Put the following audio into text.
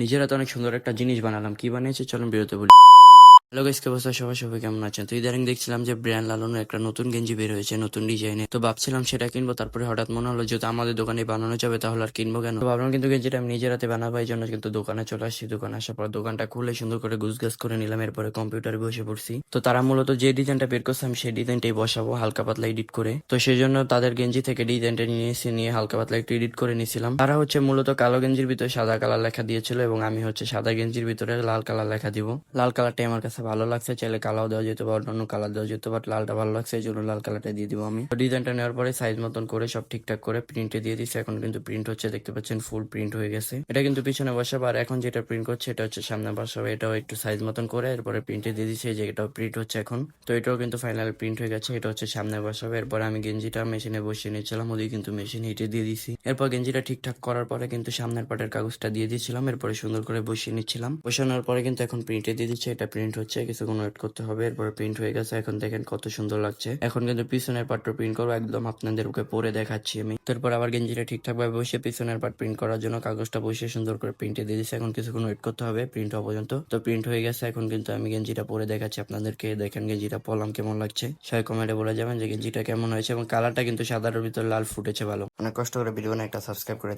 নিজেরা তো অনেক সুন্দর একটা জিনিস বানালাম। কি বানিয়েছি চলুন বিরতে বলি। হ্যালো গাইস, কি অবস্থা? সবাই কেমন আছেন? তো ইদানিং দেখছিলাম যে ব্র্যান্ড লালনের একটা নতুন গেঞ্জি বের হয়েছে নতুন ডিজাইনে। তো ভাবছিলাম সেটা কিনবো, তারপরে হঠাৎ মনে হলো যেহেতু আমাদের দোকানে বানানো যাবে তাহলে আর কিনবো কেন। তো ভাবলাম কিন্তু গেঞ্জিটা আমি নিজের হাতে বানাবো, এই জন্য কিন্তু দোকানে চলে আসছি। দোকানে আসার পর দোকানটা খুলে সুন্দর করে গুছগাছ করে নিলাম, এরপরে কম্পিউটারে বসে পড়ছি। তো তারা মূলত যে ডিজাইনটা বের করছে আমি সেই ডিজাইনটাই বসাবো হালকা পাতলা এডিট করে। তো সেই জন্য তাদের গেঞ্জি থেকে ডিজাইনটা নিয়ে হালকা পাতলা একটু এডিট করে নিয়েছিলাম। তারা হচ্ছে মূলত কালো গেঞ্জির ভিতরে সাদা কালার লেখা দিয়েছিল এবং আমি হচ্ছে সাদা গেঞ্জির ভিতরে লাল কালার লেখা দিব। লাল কালারটাই আমার কাছে ভালো লাগছে, চাইলে কালাও দেওয়া যেত বা অন্যান্য কালার দেওয়া যেত, বাট লালটা ভালো লাগছে এই জন্য লাল কালারটা দিয়ে দিব আমি। তো ডিজাইনটা নেওয়ার পরে সাইজ মতন করে সব ঠিকঠাক করে প্রিন্টে দিয়ে দিচ্ছি। এখন কিন্তু প্রিন্ট হচ্ছে, দেখতে পাচ্ছেন ফুল প্রিন্ট হয়ে গেছে। এটা কিন্তু পিছনে বসাবো, আর এখন যেটা প্রিন্ট করছে এটা হচ্ছে সামনে বসাবো। এটাও একটু সাইজ মতন করে এরপরে প্রিন্টে দিয়ে দিচ্ছি, এই যে এটাও প্রিন্ট হচ্ছে এখন। তো এটাও কিন্তু ফাইনাল প্রিন্ট হয়ে গেছে, এটা হচ্ছে সামনে বসাবো। এরপর আমি গেঞ্জিটা মেশিনে বসিয়ে নিচ্ছিলাম, ওদিকে কিন্তু মেশিন হিটে দিয়ে দিছি। এরপর গেঞ্জিটা ঠিকঠাক করার পরে কিন্তু সামনের পাটের কাগজটা দিয়ে দিয়েছিলাম, এরপরে সুন্দর করে বসিয়ে নিচ্ছিলাম। বসানোর পরে কিন্তু এখন প্রিন্টে দিয়ে দিচ্ছে, এটা প্রিন্ট হচ্ছে, কিছুক্ষণ ওয়েট করতে হবে। এরপরে প্রিন্ট হয়ে গেছে, এখন দেখেন কত সুন্দর লাগছে। এখন কিন্তু পিছনের পার্টটা প্রিন্ট করবো, একদম আপনাদেরকে পরে দেখাচ্ছি আমি। তারপর আবার গেঞ্জিটা ঠিকঠাক ভাবে বসে পিছনের পার্ট প্রিন্ট করার জন্য কাগজটা বসে সুন্দর করে প্রিন্টে দিয়ে দিচ্ছে। এখন কিছুক্ষণ ওয়েট করতে হবে প্রিন্ট হওয়া পর্যন্ত। তো প্রিন্ট হয়ে গেছে, এখন কিন্তু আমি গেঞ্জিটা পরে দেখাচ্ছি আপনাদেরকে। দেখেন গেঞ্জিটা পরলাম কেমন লাগছে, সবাই কমেন্টে বলে যাবেন যে গেঞ্জিটা কেমন হয়েছে। এবং কালারটা কিন্তু সাদার ভিতর লাল ফুটেছে ভালো। অনেক কষ্ট করে ভিডিও একটা সাবস্ক্রাইব করে